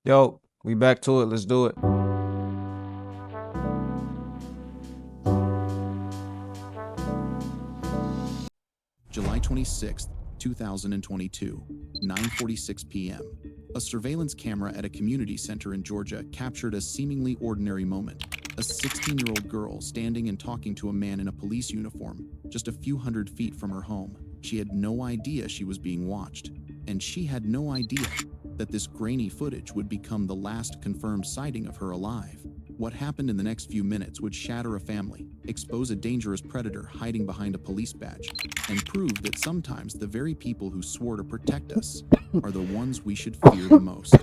Yo, we back to it. Let's do it. July 26th, 2022, 9:46 p.m. A surveillance camera at a community center in Georgia captured a seemingly ordinary moment. A 16-year-old girl standing and talking to a man in a police uniform just a few hundred feet from her home. She had no idea she was being watched, and she had no idea that this grainy footage would become the last confirmed sighting of her alive. What happened in the next few minutes would shatter a family, expose a dangerous predator hiding behind a police badge, and prove that sometimes the very people who swore to protect us are the ones we should fear the most.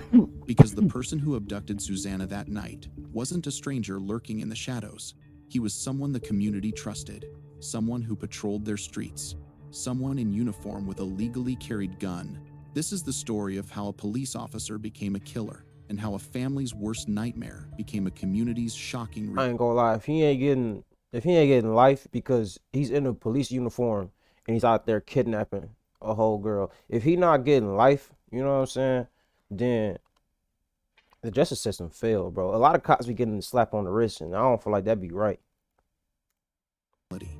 Because the person who abducted Susanna that night wasn't a stranger lurking in the shadows. He was someone the community trusted, someone who patrolled their streets, someone in uniform with a legally carried gun. This is the story of how a police officer became a killer, and how a family's worst nightmare became a community's shocking I ain't gonna lie, if he ain't getting life because he's in a police uniform and he's out there kidnapping a whole girl, if he not getting life, you know what I'm saying, then the justice system failed, bro. A lot of cops be getting a slap on the wrist, and I don't feel like that'd be right. reality.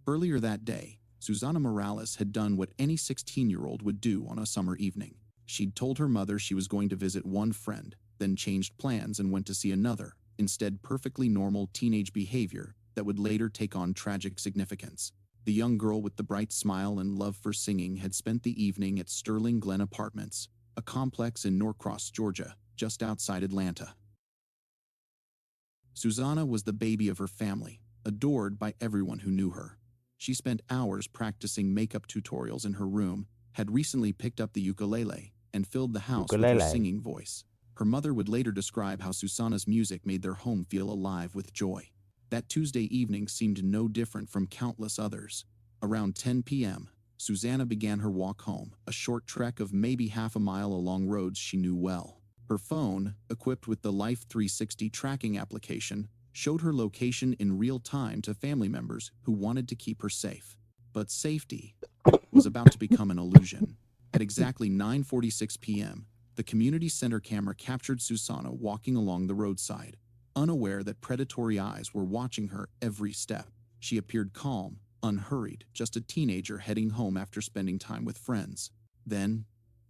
Earlier that day, Susana Morales had done what any 16-year-old would do on a summer evening. She'd told her mother she was going to visit one friend, then changed plans and went to see another, instead perfectly normal teenage behavior that would later take on tragic significance. The young girl with the bright smile and love for singing had spent the evening at Sterling Glen Apartments, a complex in Norcross, Georgia, just outside Atlanta. Susana was the baby of her family, adored by everyone who knew her. She spent hours practicing makeup tutorials in her room, had recently picked up the ukulele, and filled the house with her Ukulele. singing voice. Her mother would later describe how Susana's music made their home feel alive with joy. That Tuesday evening seemed no different from countless others. Around 10 p.m., Susanna began her walk home, a short trek of maybe half a mile along roads she knew well. Her phone, equipped with the Life 360 tracking application, showed her location in real time to family members who wanted to keep her safe. But safety was about to become an illusion. At exactly 9:46 p.m., the community center camera captured Susanna walking along the roadside, unaware that predatory eyes were watching her every step. She appeared calm, unhurried, just a teenager heading home after spending time with friends. Then,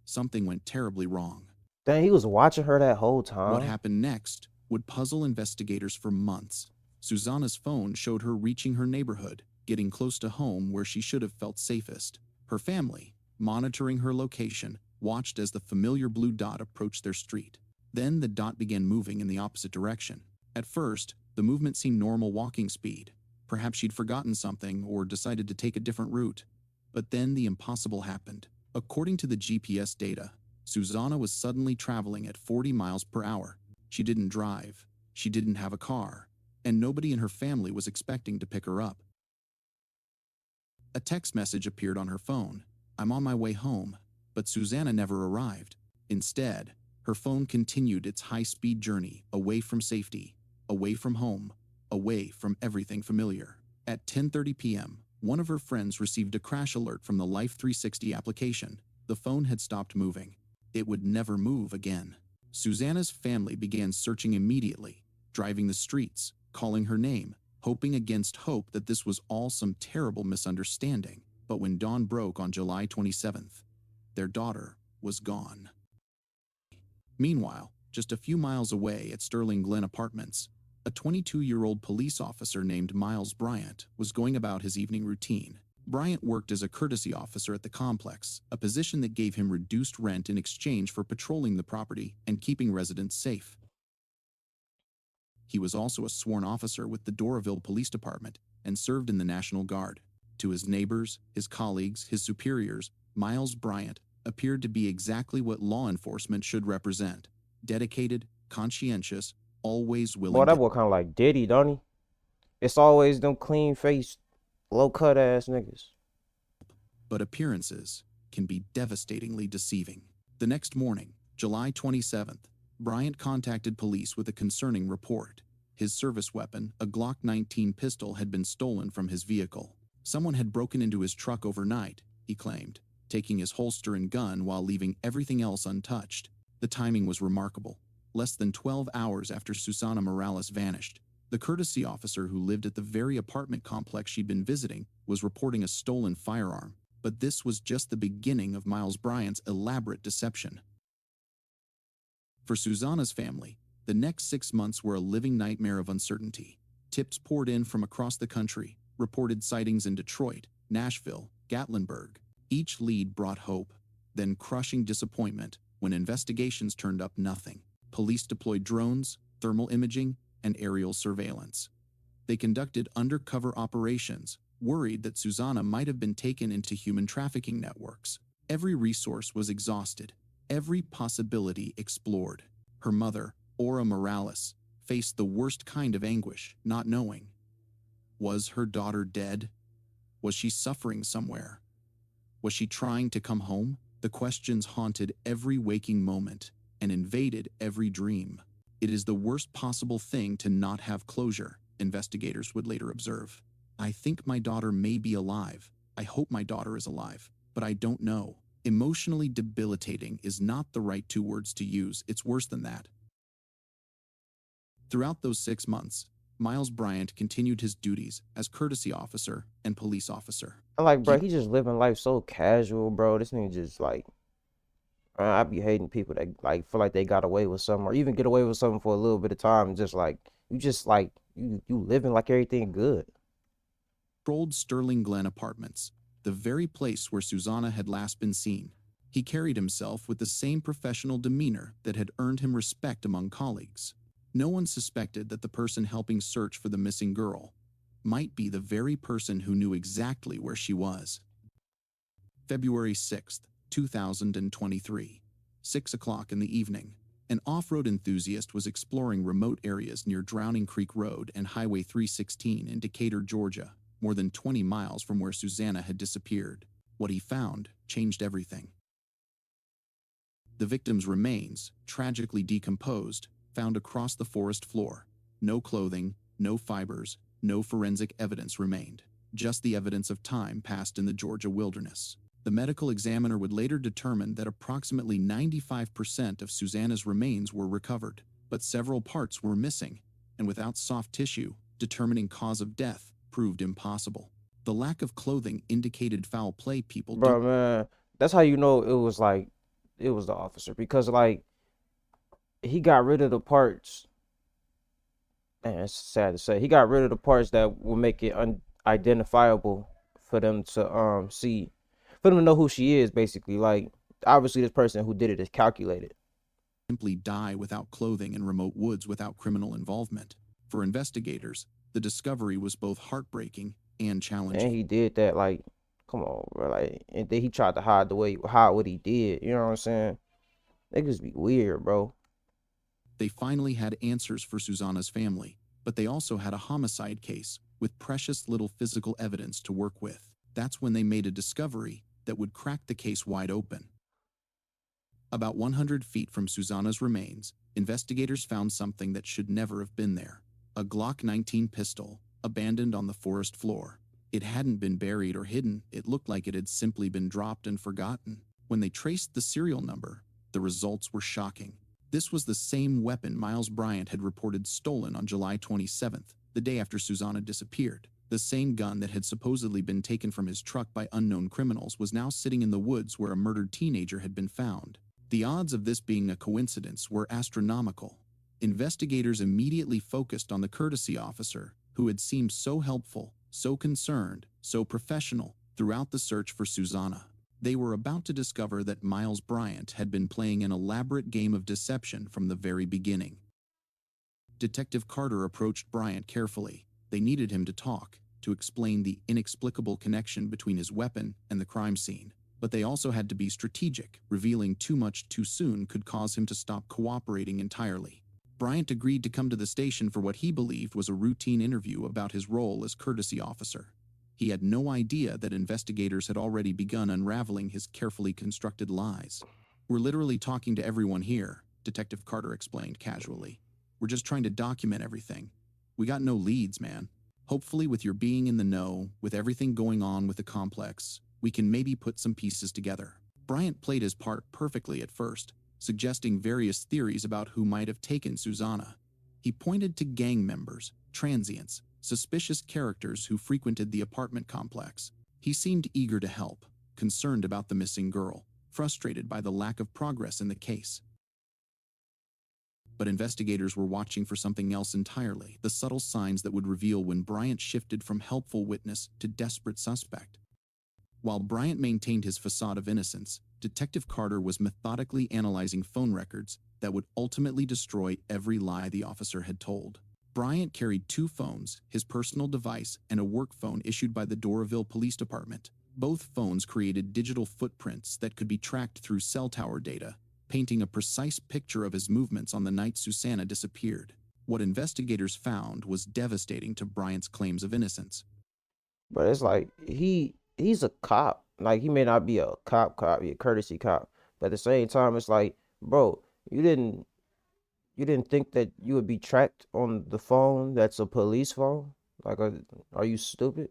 something went terribly wrong. Dang, he was watching her that whole What time. happened next would puzzle investigators for months. Susanna's phone showed her reaching her neighborhood, getting close to home where she should have felt safest. Her family, monitoring her location, watched as the familiar blue dot approached their street. Then the dot began moving in the opposite direction. At first, the movement seemed normal walking speed. Perhaps she'd forgotten something or decided to take a different route. But then the impossible happened. According to the GPS data, Susanna was suddenly traveling at 40 miles per hour. She didn't drive, she didn't have a car, and nobody in her family was expecting to pick her up. A text message appeared on her phone. "I'm on my way home," but Susanna never arrived. Instead, her phone continued its high-speed journey away from safety, away from home, away from everything familiar. At 10:30 p.m., one of her friends received a crash alert from the Life 360 application. The phone had stopped moving. It would never move again. Susanna's family began searching immediately, driving the streets, calling her name, hoping against hope that this was all some terrible misunderstanding. But when dawn broke on July 27th, their daughter was gone. Meanwhile, just a few miles away at Sterling Glen Apartments, a 22-year-old police officer named Miles Bryant was going about his evening routine. Bryant worked as a courtesy officer at the complex, a position that gave him reduced rent in exchange for patrolling the property and keeping residents safe. He was also a sworn officer with the Doraville Police Department and served in the National Guard. To his neighbors, his colleagues, his superiors, Miles Bryant appeared to be exactly what law enforcement should represent: dedicated, conscientious, always Boy, willing that to. boy kind of like Diddy, don't he? It's always them clean faced, low cut ass niggas. But appearances can be devastatingly deceiving. The next morning, July 27th, Bryant contacted police with a concerning report. His service weapon, a Glock 19 pistol, had been stolen from his vehicle. Someone had broken into his truck overnight, he claimed, taking his holster and gun while leaving everything else untouched. The timing was remarkable. Less than 12 hours after Susana Morales vanished, the courtesy officer who lived at the very apartment complex she'd been visiting was reporting a stolen firearm. But this was just the beginning of Miles Bryant's elaborate deception. For Susana's family, the next 6 months were a living nightmare of uncertainty. Tips poured in from across the country, reported sightings in Detroit, Nashville, Gatlinburg. Each lead brought hope, then crushing disappointment when investigations turned up nothing. Police deployed drones, thermal imaging, and aerial surveillance. They conducted undercover operations, worried that Susana might have been taken into human trafficking networks. Every resource was exhausted, every possibility explored. Her mother, Aura Morales, faced the worst kind of anguish, not knowing. Was her daughter dead? Was she suffering somewhere? Was she trying to come home? The questions haunted every waking moment and invaded every dream. It is the worst possible thing to not have closure, investigators would later observe. I think my daughter may be alive. I hope my daughter is alive, but I don't know. Emotionally debilitating is not the right 2 words to use. It's worse than that. Throughout those 6 months, Miles Bryant continued his duties as courtesy officer and police officer. I'm like, bro, he just living life so casual, bro. This nigga just like, I be hating people that like feel like they got away with something or even get away with something for a little bit of time. Just like you living like everything good. Controlled Sterling Glen Apartments, the very place where Susana had last been seen. He carried himself with the same professional demeanor that had earned him respect among colleagues. No one suspected that the person helping search for the missing girl might be the very person who knew exactly where she was. February 6th, 2023, 6 o'clock in the evening. An off-road enthusiast was exploring remote areas near Drowning Creek Road and Highway 316 in Decatur, Georgia, more than 20 miles from where Susana had disappeared. What he found changed everything. The victim's remains, tragically decomposed, found across the forest floor. No clothing, no fibers, no forensic evidence remained. Just the evidence of time passed in the Georgia wilderness. The medical examiner would later determine that approximately 95% of Susana's remains were recovered, but several parts were missing, and without soft tissue, determining cause of death proved impossible. The lack of clothing indicated foul play. People Bro, don't. man, that's how you know it was like, it was the officer because like he got rid of the parts. And it's sad to say he got rid of the parts that will make it unidentifiable for them to see, for them to know who she is. Basically, like obviously this person who did it is calculated. Simply die without clothing in remote woods without criminal involvement. For investigators, the discovery was both heartbreaking and challenging. And he did that, like, come on, bro. Like, and then he tried to hide what he did. You know what I'm saying? Niggas be weird, bro. They finally had answers for Susana's family, but they also had a homicide case with precious little physical evidence to work with. That's when they made a discovery that would crack the case wide open. About 100 feet from Susana's remains, investigators found something that should never have been there. A Glock 19 pistol, abandoned on the forest floor. It hadn't been buried or hidden. It looked like it had simply been dropped and forgotten. When they traced the serial number, the results were shocking. This was the same weapon Miles Bryant had reported stolen on July 27th, the day after Susana disappeared. The same gun that had supposedly been taken from his truck by unknown criminals was now sitting in the woods where a murdered teenager had been found. The odds of this being a coincidence were astronomical. Investigators immediately focused on the courtesy officer, who had seemed so helpful, so concerned, so professional throughout the search for Susana. They were about to discover that Miles Bryant had been playing an elaborate game of deception from the very beginning. Detective Carter approached Bryant carefully. They needed him to talk, to explain the inexplicable connection between his weapon and the crime scene. But they also had to be strategic. Revealing too much too soon could cause him to stop cooperating entirely. Bryant agreed to come to the station for what he believed was a routine interview about his role as courtesy officer. He had no idea that investigators had already begun unraveling his carefully constructed lies. "We're literally talking to everyone here," Detective Carter explained casually. "We're just trying to document everything. We got no leads, man. Hopefully with your being in the know, with everything going on with the complex, we can maybe put some pieces together." Bryant played his part perfectly at first. suggesting various theories about who might have taken Susanna. He pointed to gang members, transients, suspicious characters who frequented the apartment complex. He seemed eager to help, concerned about the missing girl, frustrated by the lack of progress in the case. But investigators were watching for something else entirely, the subtle signs that would reveal when Bryant shifted from helpful witness to desperate suspect. While Bryant maintained his facade of innocence, Detective Carter was methodically analyzing phone records that would ultimately destroy every lie the officer had told. Bryant carried 2 phones, his personal device, and a work phone issued by the Doraville Police Department. Both phones created digital footprints that could be tracked through cell tower data, painting a precise picture of his movements on the night Susanna disappeared. What investigators found was devastating to Bryant's claims of innocence. But it's like he's a cop. Like he may not be a cop, he a courtesy cop. But at the same time, it's like, bro, you didn't think that you would be tracked on the phone that's a police phone? Like, are you stupid?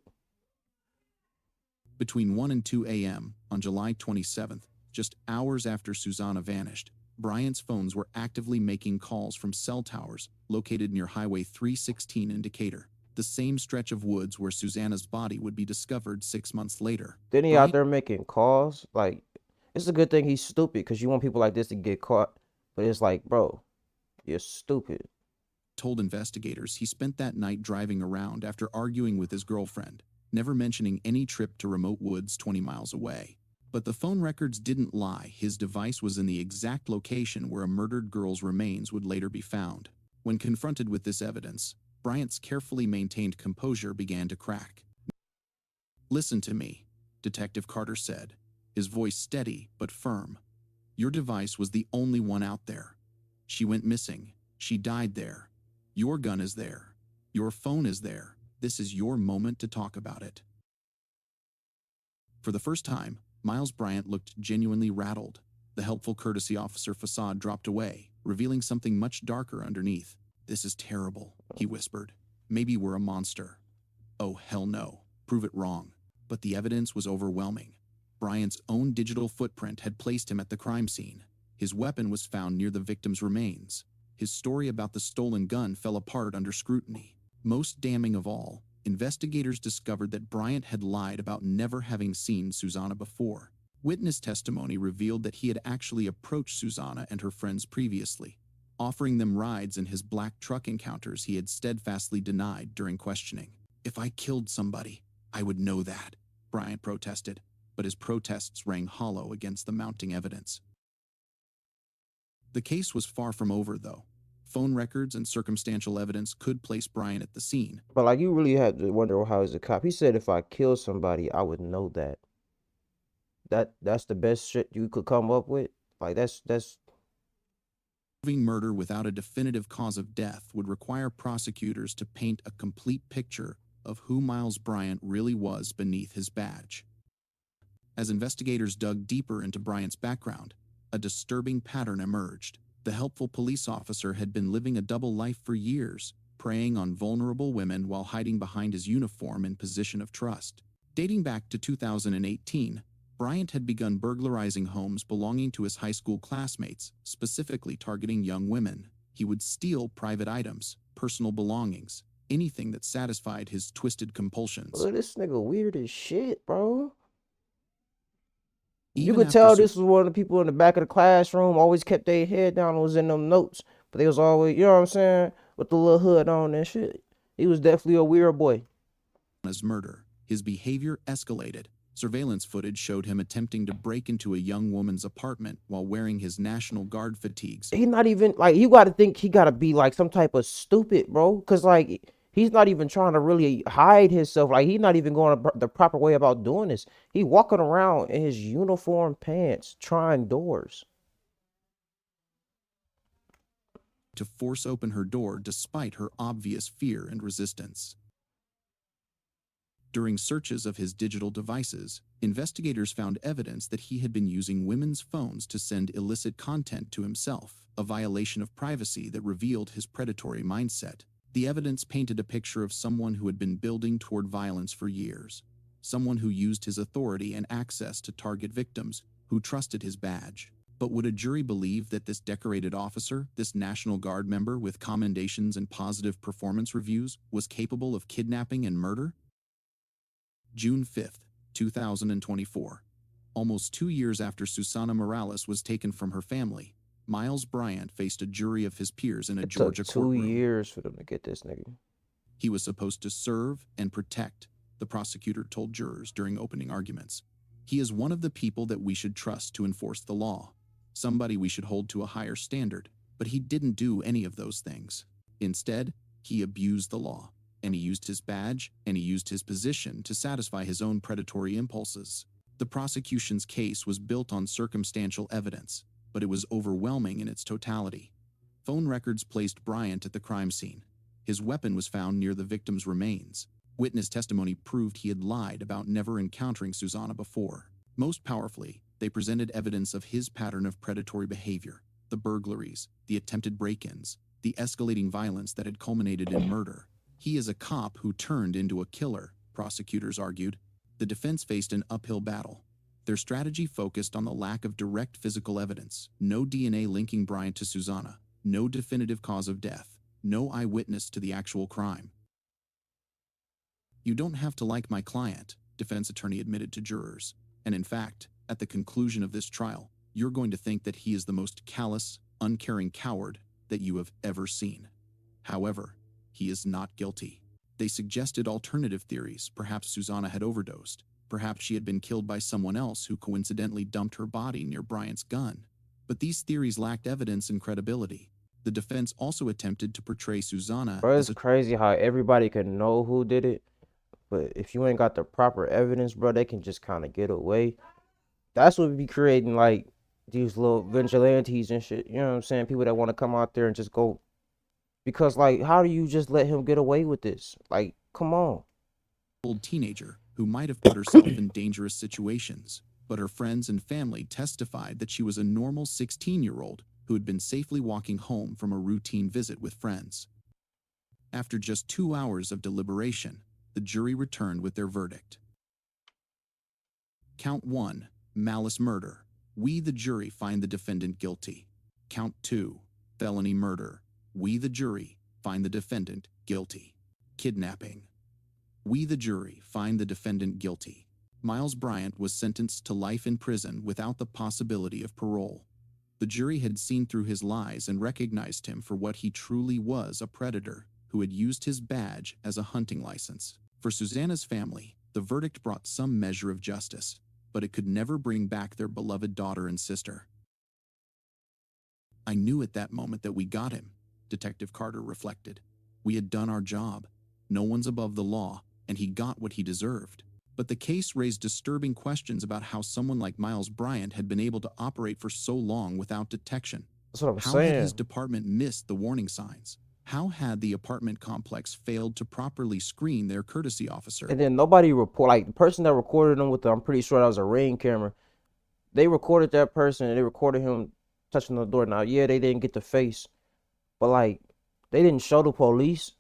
Between 1 and 2 a.m. on July 27th, just hours after Susanna vanished, Bryant's phones were actively making calls from cell towers located near Highway 316 in Decatur, the same stretch of woods where Susanna's body would be discovered 6 months later. Then he out Bryant there making calls. Like, it's a good thing he's stupid because you want people like this to get caught. But it's like, bro, you're stupid. told investigators he spent that night driving around after arguing with his girlfriend, never mentioning any trip to remote woods 20 miles away. But the phone records didn't lie. His device was in the exact location where a murdered girl's remains would later be found. When confronted with this evidence, Bryant's carefully maintained composure began to crack. "Listen to me," Detective Carter said, his voice steady but firm. "Your device was the only one out there. She went missing. She died there. Your gun is there. Your phone is there. This is your moment to talk about it." For the first time, Miles Bryant looked genuinely rattled. The helpful courtesy officer facade dropped away, revealing something much darker underneath. "This is terrible," he whispered. "Maybe we're a monster." "Oh, hell no. Prove it wrong." But the evidence was overwhelming. Bryant's own digital footprint had placed him at the crime scene. His weapon was found near the victim's remains. His story about the stolen gun fell apart under scrutiny. Most damning of all, investigators discovered that Bryant had lied about never having seen Susanna before. Witness testimony revealed that he had actually approached Susanna and her friends previously, offering them rides in his black truck encounters he had steadfastly denied during questioning. "If I killed somebody, I would know that," Bryant protested, but his protests rang hollow against the mounting evidence. The case was far from over, though. Phone records and circumstantial evidence could place Bryant at the scene. But like, you really had to wonder how he's a cop. He said, if I kill somebody, I would know that. That's the best shit you could come up with. Like, that's Proving murder without a definitive cause of death would require prosecutors to paint a complete picture of who Miles Bryant really was beneath his badge. As investigators dug deeper into Bryant's background, a disturbing pattern emerged. The helpful police officer had been living a double life for years, preying on vulnerable women while hiding behind his uniform in position of trust. Dating back to 2018, Bryant had begun burglarizing homes belonging to his high school classmates, specifically targeting young women. He would steal private items, personal belongings, anything that satisfied his twisted compulsions. Look, this nigga weird as shit, bro. You Even could after tell this was one of the people in the back of the classroom, always kept their head down and was in them notes. But they was always, you know what I'm saying, with the little hood on and shit. He was definitely a weird boy. his murder, his behavior escalated. Surveillance footage showed him attempting to break into a young woman's apartment while wearing his National Guard fatigues. He not even, like, you gotta think he gotta be like some type of stupid, bro. Cause like, he's not even trying to really hide himself. Like, he's not even going the proper way about doing this. He walking around in his uniform pants, trying doors. To force open her door despite her obvious fear and resistance. During searches of his digital devices, investigators found evidence that he had been using women's phones to send illicit content to himself, a violation of privacy that revealed his predatory mindset. The evidence painted a picture of someone who had been building toward violence for years, someone who used his authority and access to target victims, who trusted his badge. But would a jury believe that this decorated officer, this National Guard member with commendations and positive performance reviews, was capable of kidnapping and murder? June 5th, 2024. Almost 2 years after Susana Morales was taken from her family, Miles Bryant faced a jury of his peers in a It took Georgia 2 courtroom. years for them to get this nigga. He was supposed to serve and protect, the prosecutor told jurors during opening arguments. He is one of the people that we should trust to enforce the law, somebody we should hold to a higher standard, but he didn't do any of those things. Instead, he abused the law, and he used his badge and he used his position to satisfy his own predatory impulses. The prosecution's case was built on circumstantial evidence, but it was overwhelming in its totality. Phone records placed Bryant at the crime scene. His weapon was found near the victim's remains. Witness testimony proved he had lied about never encountering Susana before. Most powerfully, they presented evidence of his pattern of predatory behavior, the burglaries, the attempted break-ins, the escalating violence that had culminated in murder. He is a cop who turned into a killer, prosecutors argued. The defense faced an uphill battle. Their strategy focused on the lack of direct physical evidence, no DNA linking Bryant to Susana, no definitive cause of death, no eyewitness to the actual crime. "You don't have to like my client," defense attorney admitted to jurors. And in fact, at the conclusion of this trial, you're going to think that he is the most callous, uncaring coward that you have ever seen. However, he is not guilty. They suggested alternative theories. Perhaps Susana had overdosed. Perhaps she had been killed by someone else who coincidentally dumped her body near Bryant's gun. But these theories lacked evidence and credibility. The defense also attempted to portray Susana Bro, as it's a crazy how everybody can know who did it, but if you ain't got the proper evidence, bro, they can just kind of get away. That's what we be creating, like, these little vigilantes and shit. You know what I'm saying? People that want to come out there and just go. Because, like, how do you just let him get away with this? Like, come on. old teenager who might have put herself in dangerous situations, but her friends and family testified that she was a normal 16-year-old who had been safely walking home from a routine visit with friends. After just 2 hours of deliberation, the jury returned with their verdict. Count 1, malice murder. We, the jury, find the defendant guilty. Count 2, felony murder. We, the jury, find the defendant guilty. Kidnapping. We, the jury, find the defendant guilty. Miles Bryant was sentenced to life in prison without the possibility of parole. The jury had seen through his lies and recognized him for what he truly was, a predator who had used his badge as a hunting license. For Susana's family, the verdict brought some measure of justice, but it could never bring back their beloved daughter and sister. "I knew at that moment that we got him," Detective Carter reflected. "We had done our job. No one's above the law, and he got what he deserved." But the case raised disturbing questions about how someone like Miles Bryant had been able to operate for so long without detection. That's what I'm How had his saying. department missed the warning signs? How had the apartment complex failed to properly screen their courtesy officer? And then nobody report, like, the person that recorded him with the, I'm pretty sure that was a Ring camera. They recorded that person and they recorded him touching the door. Now, yeah, they didn't get the face, but, like, they didn't show the police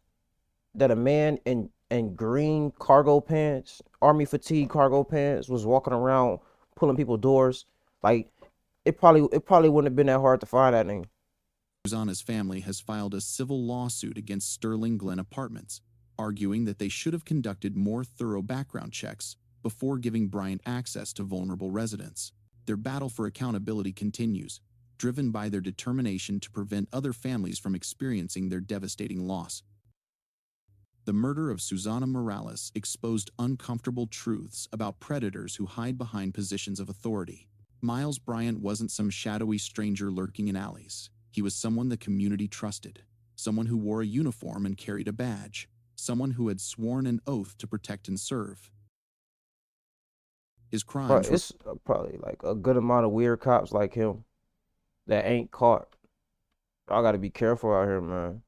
that a man in green cargo pants, army fatigue cargo pants, was walking around pulling people doors. Like, it probably wouldn't have been that hard to find that name. Susana's family has filed a civil lawsuit against Sterling Glen Apartments, arguing that they should have conducted more thorough background checks before giving Bryant access to vulnerable residents. Their battle for accountability continues, driven by their determination to prevent other families from experiencing their devastating loss. The murder of Susana Morales exposed uncomfortable truths about predators who hide behind positions of authority. Miles Bryant wasn't some shadowy stranger lurking in alleys. He was someone the community trusted, someone who wore a uniform and carried a badge, someone who had sworn an oath to protect and serve. His But crimes it's probably like a good amount of weird cops like him that ain't caught. I gotta be careful out here, man.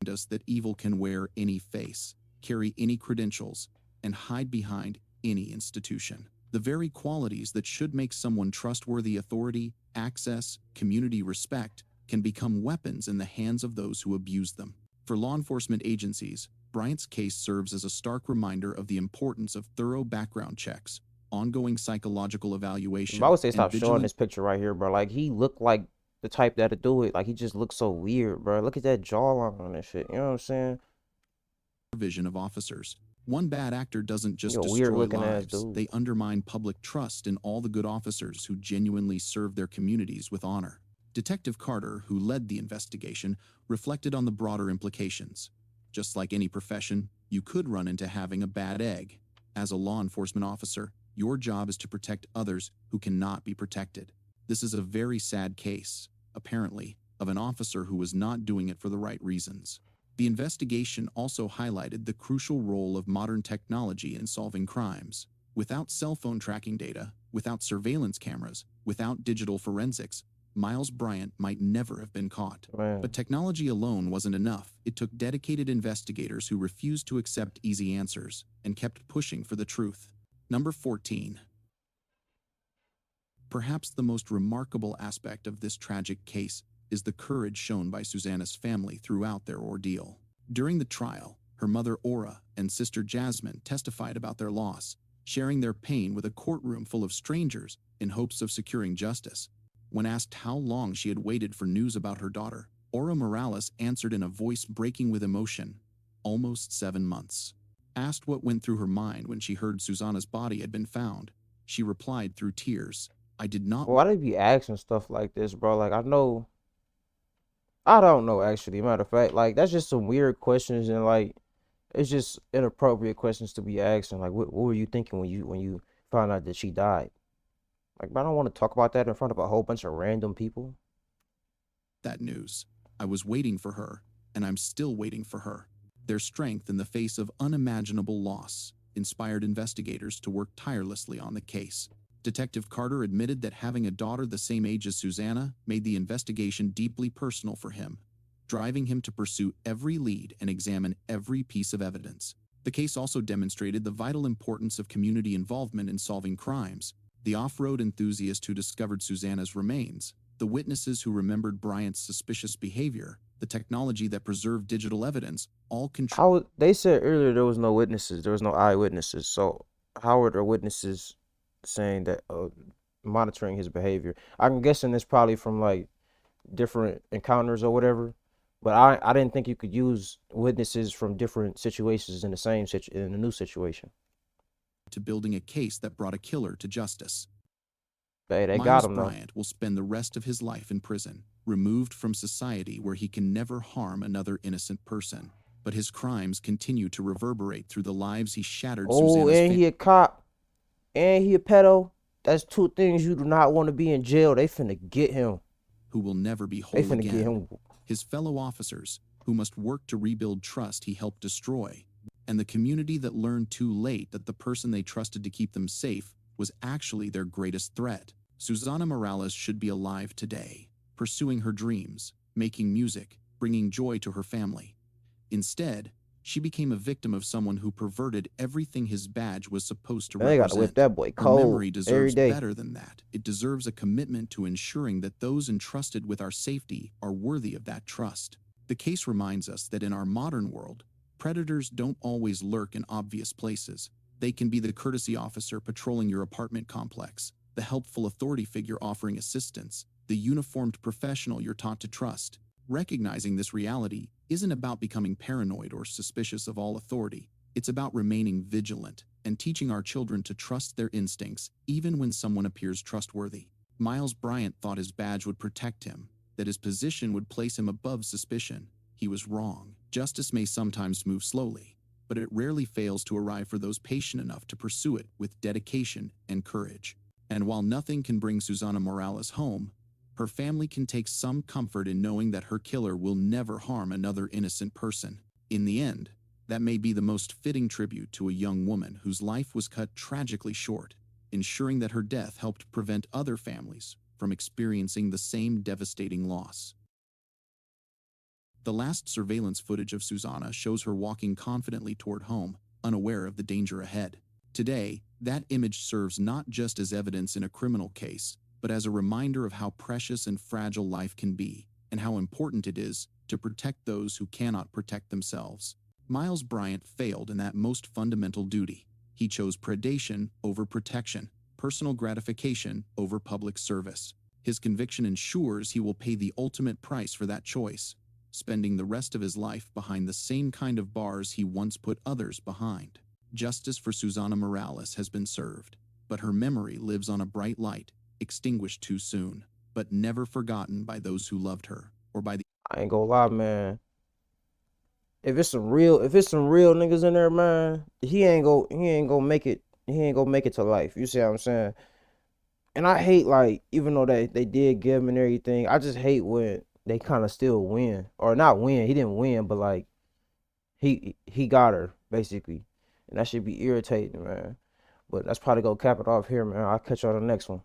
remind us that evil can wear any face, carry any credentials, and hide behind any institution. The very qualities that should make someone trustworthy: authority, access, community respect, can become weapons in the hands of those who abuse them. For law enforcement agencies, Bryant's case serves as a stark reminder of the importance of thorough background checks, ongoing psychological But I evaluation, would say and stop showing vigilant this picture right here, bro. Like he looked like the type that'd do it. Like he just looks so weird, bro. Look at that jawline on that shit. You know what I'm saying? supervision of officers. One bad actor doesn't You just a weird destroy looking ass lives, dude. they undermine public trust in all the good officers who genuinely serve their communities with honor. Detective Carter, who led the investigation, reflected on the broader implications. Just like any profession, you could run into having a bad egg. As a law enforcement officer, your job is to protect others who cannot be protected. This is a very sad case, apparently, of an officer who was not doing it for the right reasons. The investigation also highlighted the crucial role of modern technology in solving crimes. Without cell phone tracking data, without surveillance cameras, without digital forensics, Miles Bryant might never have been caught. Man. But technology alone wasn't enough. It took dedicated investigators who refused to accept easy answers and kept pushing for the truth. Number 14. Perhaps the most remarkable aspect of this tragic case is the courage shown by Susanna's family throughout their ordeal. During the trial, her mother Aura and sister Jasmine testified about their loss, sharing their pain with a courtroom full of strangers in hopes of securing justice. When asked how long she had waited for news about her daughter, Aura Morales answered in a voice breaking with emotion, almost 7 months. Asked what went through her mind when she heard Susanna's body had been found, she replied through tears, I did not. Why they be asking stuff like this, bro? Like I don't know actually. Matter of fact, like that's just some weird questions and like it's just inappropriate questions to be asking. Like what were you thinking when you found out that she died? Like, but I don't want to talk about that in front of a whole bunch of random people. That news. I was waiting for her, and I'm still waiting for her. Their strength in the face of unimaginable loss inspired investigators to work tirelessly on the case. Detective Carter admitted that having a daughter the same age as Susanna made the investigation deeply personal for him, driving him to pursue every lead and examine every piece of evidence. The case also demonstrated the vital importance of community involvement in solving crimes. The off-road enthusiast who discovered Susanna's remains, the witnesses who remembered Bryant's suspicious behavior, the technology that preserved digital evidence, all contributed. They said earlier there was no witnesses, there was no eyewitnesses. So how are there witnesses saying that monitoring his behavior? I'm guessing it's probably from like different encounters or whatever. But I didn't think you could use witnesses from different situations in the in a new situation. To building a case that brought a killer to justice. But hey, they got Miles him though. Bryant will spend the rest of his life in prison, removed from society where he can never harm another innocent person. But his crimes continue to reverberate through the lives he shattered. Oh, Susanna's and family, he a cop, and he a pedo. That's two things you do not want to be in jail. They finna get him. who will never be They whole finna get again. him. His fellow officers, who must work to rebuild trust he helped destroy, and the community that learned too late that the person they trusted to keep them safe was actually their greatest threat. Susanna Morales should be alive today, pursuing her dreams, making music, bringing joy to her family. Instead, she became a victim of someone who perverted everything his badge was supposed to Man, they gotta whip represent. that boy Her cold memory every deserves day. better than that. It deserves a commitment to ensuring that those entrusted with our safety are worthy of that trust. The case reminds us that in our modern world, predators don't always lurk in obvious places. They can be the courtesy officer patrolling your apartment complex, the helpful authority figure offering assistance, the uniformed professional you're taught to trust. Recognizing this reality isn't about becoming paranoid or suspicious of all authority. It's about remaining vigilant and teaching our children to trust their instincts even when someone appears trustworthy. Miles Bryant thought his badge would protect him, that his position would place him above suspicion. He was wrong. Justice may sometimes move slowly, but it rarely fails to arrive for those patient enough to pursue it with dedication and courage. And while nothing can bring Susanna Morales home, her family can take some comfort in knowing that her killer will never harm another innocent person. In the end, that may be the most fitting tribute to a young woman whose life was cut tragically short, ensuring that her death helped prevent other families from experiencing the same devastating loss. The last surveillance footage of Susanna shows her walking confidently toward home, unaware of the danger ahead. Today, that image serves not just as evidence in a criminal case, but as a reminder of how precious and fragile life can be, and how important it is to protect those who cannot protect themselves. Miles Bryant failed in that most fundamental duty. He chose predation over protection, personal gratification over public service. His conviction ensures he will pay the ultimate price for that choice, spending the rest of his life behind the same kind of bars he once put others behind. Justice for Susana Morales has been served, but her memory lives on a bright light, extinguished too soon, but never forgotten by those who loved her, or by the I ain't gonna lie, man. If it's some real niggas in there, man, he ain't gonna make it. He ain't gonna make it to life. You see what I'm saying? And I hate, like, even though they did give him and everything, I just hate when they kind of still win, or not win. He didn't win, but like he got her basically, and that should be irritating, man. But that's probably gonna cap it off here, man. I'll catch you on the next one.